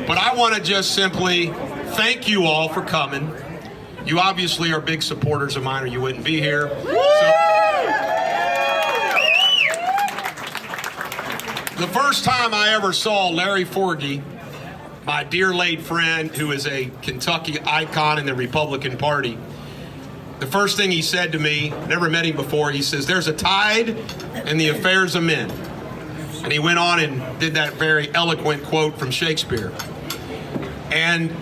But I want to just simply thank you all for coming. You obviously are big supporters of mine or you wouldn't be here. So, the first time I ever saw Larry Forgy, my dear late friend who is a Kentucky icon in the Republican Party, the first thing he said to me, never met him before, he says, "There's a tide in the affairs of men." And he went on and did that very eloquent quote from Shakespeare. And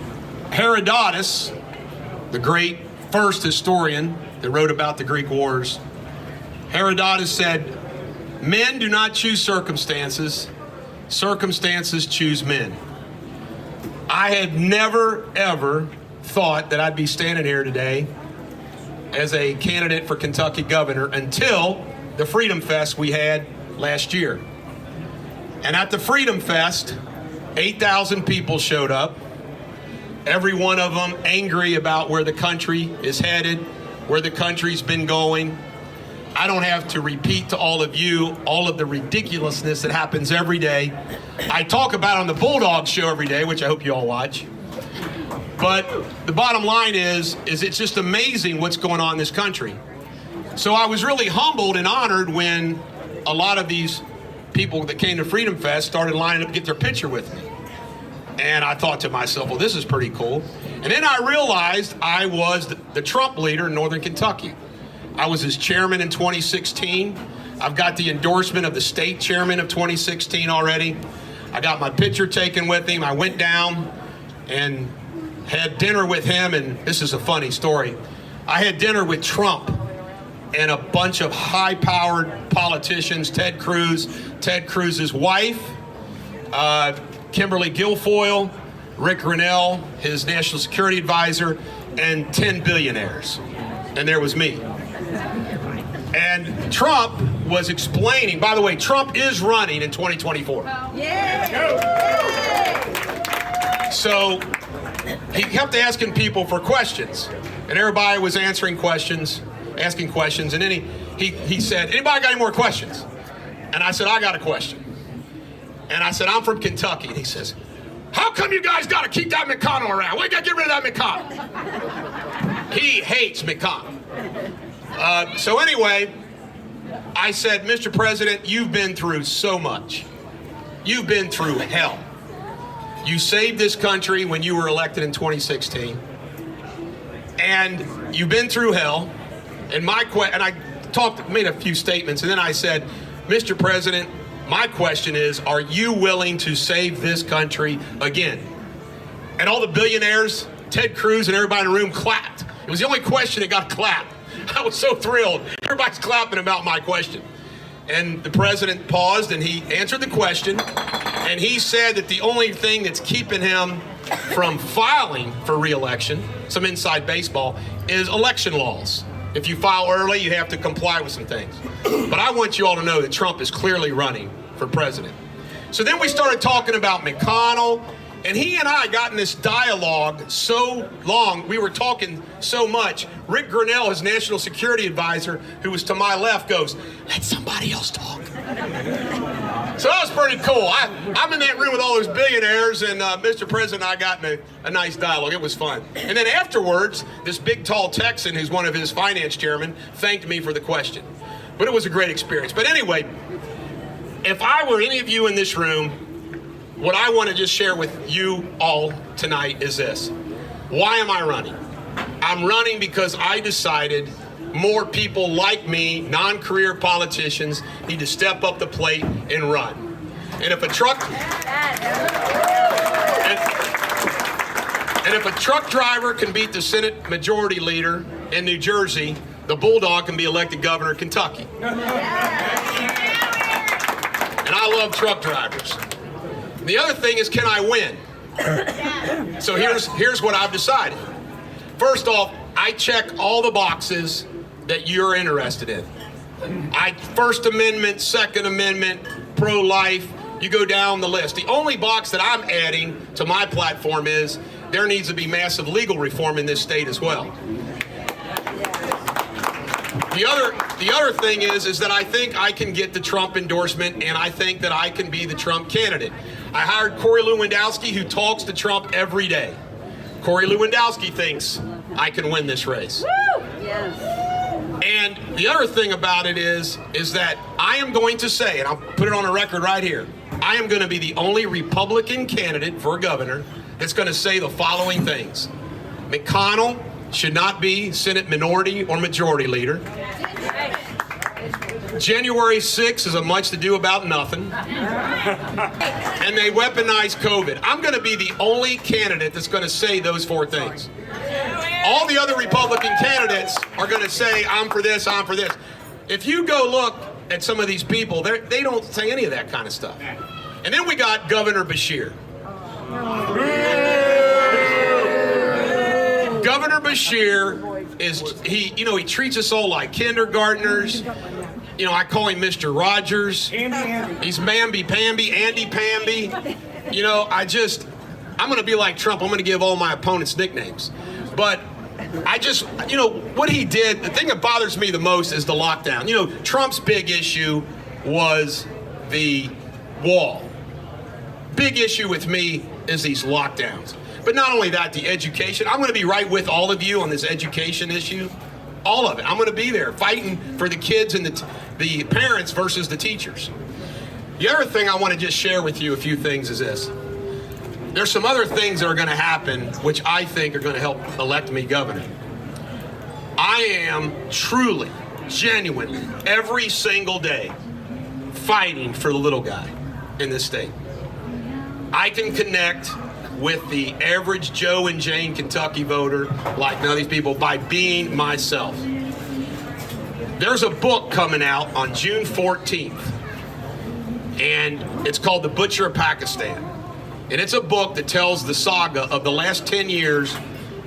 Herodotus, the great first historian that wrote about the Greek wars, Herodotus said, "Men do not choose circumstances, circumstances choose men." I had never, ever thought that I'd be standing here today as a candidate for Kentucky governor until the Freedom Fest we had last year. And at the Freedom Fest, 8,000 people showed up, every one of them angry about where the country is headed, where the country's been going. I don't have to repeat to all of you all of the ridiculousness that happens every day. I talk about on the Bulldog show every day, which I hope you all watch. But the bottom line is it's just amazing what's going on in this country. So I was really humbled and honored when a lot of these people that came to Freedom Fest started lining up to get their picture with me. And I thought to myself, well, this is pretty cool. And then I realized I was the Trump leader in Northern Kentucky. I was his chairman in 2016. I've got the endorsement of the state chairman of 2016 already. I got my picture taken with him. I went down and had dinner with him, and this is a funny story. I had dinner with Trump and a bunch of high-powered politicians, Ted Cruz's wife, Kimberly Guilfoyle, Rick Grinnell, his national security advisor, and 10 billionaires. And there was me. And Trump was explaining, by the way, Trump is running in 2024. So he kept asking people for questions, and everybody was answering questions, asking questions, and then he said, "Anybody got any more questions?" And I said, "I got a question." And I said, "I'm from Kentucky." And he says, "How come you guys got to keep that McConnell around? We got to get rid of that McConnell." He hates McConnell. So anyway, I said, "Mr. President, you've been through so much. You've been through hell. You saved this country when you were elected in 2016. And you've been through hell. And I made a few statements, and then I said, Mr. President, my question is, are you willing to save this country again?" And all the billionaires, Ted Cruz and everybody in the room clapped. It was the only question that got clapped. I was so thrilled. Everybody's clapping about my question. And the president paused and he answered the question. And he said that the only thing that's keeping him from filing for re-election, some inside baseball, is election laws. If you file early, you have to comply with some things. But I want you all to know that Trump is clearly running for president. So then we started talking about McConnell, and he and I got in this dialogue so long, we were talking so much. Rick Grinnell, his national security advisor, who was to my left, goes, "Let somebody else talk." So that was pretty cool. I'm in that room with all those billionaires, and Mr. President and I got in a nice dialogue. It was fun. And then afterwards, this big, tall Texan, who's one of his finance chairmen, thanked me for the question. But it was a great experience. But anyway, if I were any of you in this room, what I want to just share with you all tonight is this. Why am I running? I'm running because I decided more people like me, non-career politicians, need to step up the plate and run. And if a truck driver can beat the Senate Majority Leader in New Jersey, the Bulldog can be elected governor of Kentucky. And I love truck drivers. The other thing is, can I win? So here's what I've decided. First off, I check all the boxes that you're interested in. First Amendment, Second Amendment, pro-life, you go down the list. The only box that I'm adding to my platform is there needs to be massive legal reform in this state as well. The other thing is that I think I can get the Trump endorsement, and I think that I can be the Trump candidate. I hired Corey Lewandowski, who talks to Trump every day. Corey Lewandowski thinks I can win this race. Woo! Yes. And the other thing about it is that I am going to say, and I'll put it on a record right here, I am going to be the only Republican candidate for governor that's going to say the following things. McConnell should not be Senate minority or majority leader. January 6th is a much to do about nothing. And they weaponize COVID. I'm going to be the only candidate that's going to say those four things. All the other Republican candidates are going to say, I'm for this, I'm for this. If you go look at some of these people, they don't say any of that kind of stuff. And then we got Governor Beshear. Governor Beshear he treats us all like kindergartners. I call him Mr. Rogers. He's Mamby Pamby, Andy Pamby. I'm going to be like Trump. I'm going to give all my opponents nicknames. But what he did, the thing that bothers me the most is the lockdown. Trump's big issue was the wall. Big issue with me is these lockdowns. But not only that, the education. I'm going to be right with all of you on this education issue. All of it. I'm going to be there fighting for the kids and the parents versus the teachers. The other thing I want to just share with you, a few things, is this. There's some other things that are going to happen which I think are going to help elect me governor. I am truly, genuinely, every single day fighting for the little guy in this state. I can connect with the average Joe and Jane Kentucky voter like none of these people by being myself. There's a book coming out on June 14th, and it's called The Butcher of Pakistan. And it's a book that tells the saga of the last 10 years,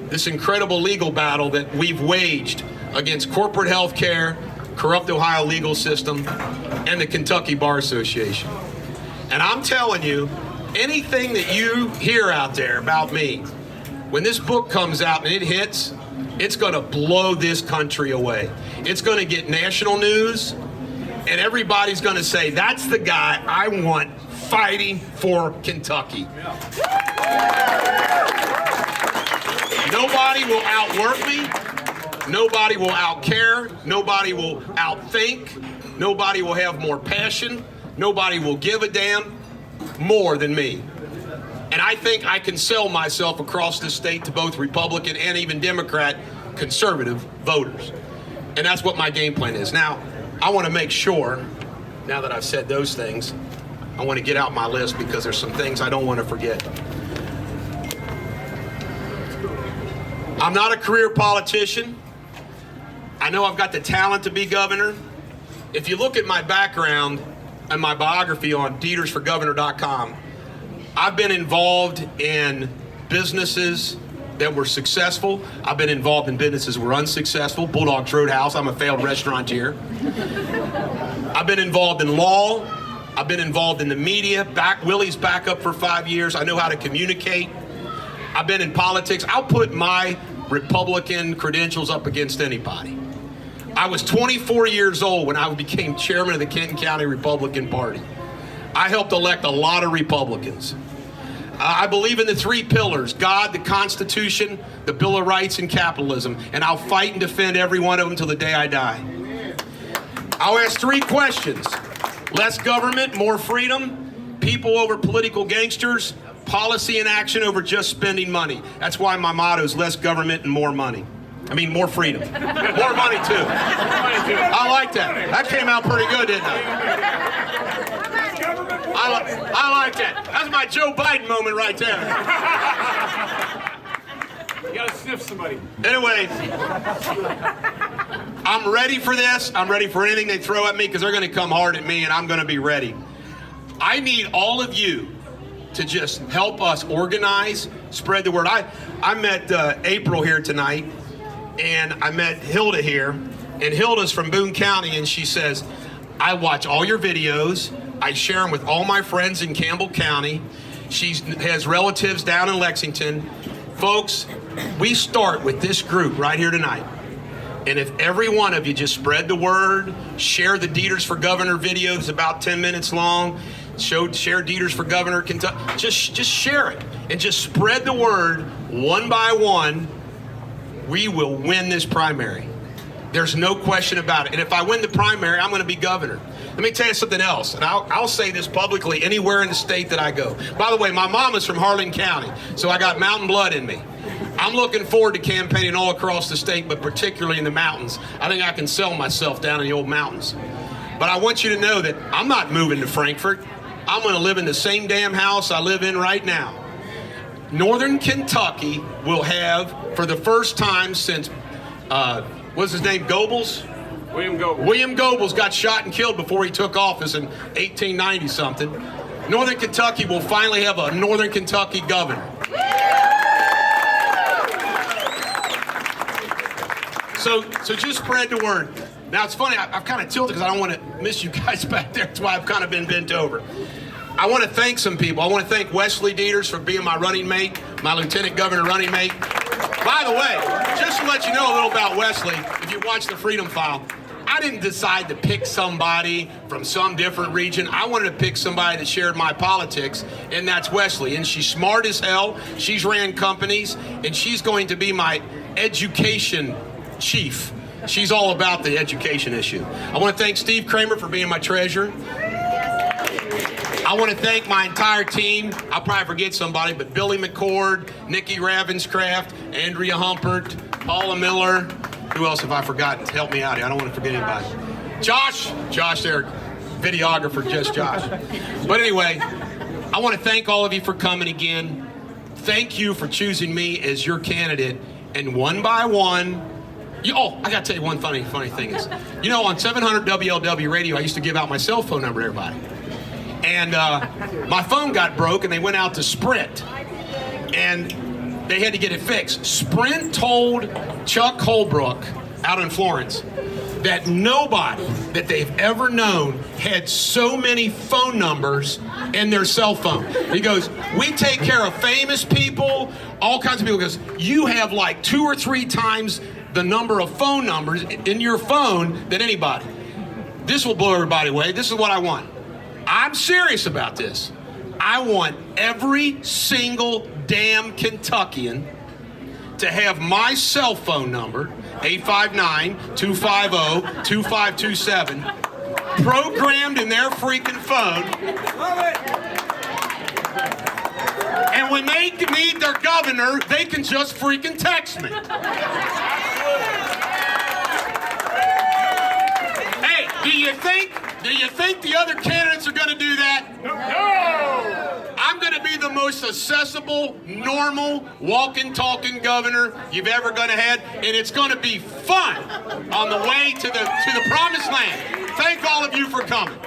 this incredible legal battle that we've waged against corporate health care, corrupt Ohio legal system, and the Kentucky Bar Association. And I'm telling you, anything that you hear out there about me, when this book comes out and it hits, it's going to blow this country away. It's going to get national news, and everybody's going to say, that's the guy I want fighting for Kentucky. Nobody will outwork me. Nobody will outcare. Nobody will outthink. Nobody will have more passion. Nobody will give a damn more than me. And I think I can sell myself across this state to both Republican and even Democrat conservative voters. And that's what my game plan is. Now, I want to make sure, now that I've said those things, I want to get out my list because there's some things I don't want to forget. I'm not a career politician. I know I've got the talent to be governor. If you look at my background and my biography on DetersForGovernor.com, I've been involved in businesses that were successful. I've been involved in businesses that were unsuccessful. Bulldog's Roadhouse, I'm a failed restaurateur. I've been involved in law. I've been involved in the media. Willie's back up for 5 years. I know how to communicate. I've been in politics. I'll put my Republican credentials up against anybody. I was 24 years old when I became chairman of the Kenton County Republican Party. I helped elect a lot of Republicans. I believe in the three pillars: God, the Constitution, the Bill of Rights, and capitalism. And I'll fight and defend every one of them till the day I die. I'll ask three questions: less government, more freedom; people over political gangsters; policy and action over just spending money. That's why my motto is less government and more money. More freedom. More money, too. I like that. That came out pretty good, didn't it? I like that. That's my Joe Biden moment right there. You gotta sniff somebody. Anyway, I'm ready for this. I'm ready for anything they throw at me because they're going to come hard at me, and I'm going to be ready. I need all of you to just help us organize, spread the word. I met April here tonight, and I met Hilda here, and Hilda's from Boone County, and she says, I watch all your videos. I share them with all my friends in Campbell County. She has relatives down in Lexington. Folks, we start with this group right here tonight. And if every one of you just spread the word, share the Deters for Governor video that's about 10 minutes long, share Deters for Governor Kentucky, just share it and just spread the word one by one, we will win this primary. There's no question about it. And if I win the primary, I'm going to be governor. Let me tell you something else, and I'll say this publicly anywhere in the state that I go. By the way, my mom is from Harlan County, so I got mountain blood in me. I'm looking forward to campaigning all across the state, but particularly in the mountains. I think I can sell myself down in the old mountains. But I want you to know that I'm not moving to Frankfort. I'm going to live in the same damn house I live in right now. Northern Kentucky will have, for the first time since, what's his name, Goebbels? William Goebbels. William Goebbels got shot and killed before he took office in 1890-something. Northern Kentucky will finally have a Northern Kentucky governor. So just spread the word. Now, it's funny, I've kind of tilted because I don't want to miss you guys back there. That's why I've kind of been bent over. I want to thank some people. I want to thank Wesley Deters for being my running mate, my lieutenant governor running mate. By the way, just to let you know a little about Wesley, if you watch the Freedom File, I didn't decide to pick somebody from some different region. I wanted to pick somebody that shared my politics, and that's Wesley. And she's smart as hell. She's ran companies, and she's going to be my education chief. She's all about the education issue. I want to thank Steve Kramer for being my treasurer. I want to thank my entire team. I'll probably forget somebody, but Billy McCord, Nikki Ravenscraft, Andrea Humpert, Paula Miller. Who else have I forgotten? Help me out here. I don't want to forget anybody. Josh there, videographer, just Josh. But anyway, I want to thank all of you for coming again. Thank you for choosing me as your candidate. And one by one, I got to tell you one funny thing is, on 700 WLW radio, I used to give out my cell phone number to everybody. And my phone got broke, and they went out to Sprint. And they had to get it fixed. Sprint told Chuck Holbrook out in Florence that nobody that they've ever known had so many phone numbers in their cell phone. He goes, we take care of famous people, all kinds of people. He goes, you have like 2 or 3 times the number of phone numbers in your phone than anybody. This will blow everybody away. This is what I want. I'm serious about this. I want every single damn Kentuckian to have my cell phone number, 859-250-2527, programmed in their freaking phone. And when they need their governor, they can just freaking text me. Hey, do you think the other candidates are going to do that? No! I'm going to be the most accessible, normal, walking, talking governor you've ever going to have, and it's going to be fun on the way to the promised land. Thank all of you for coming.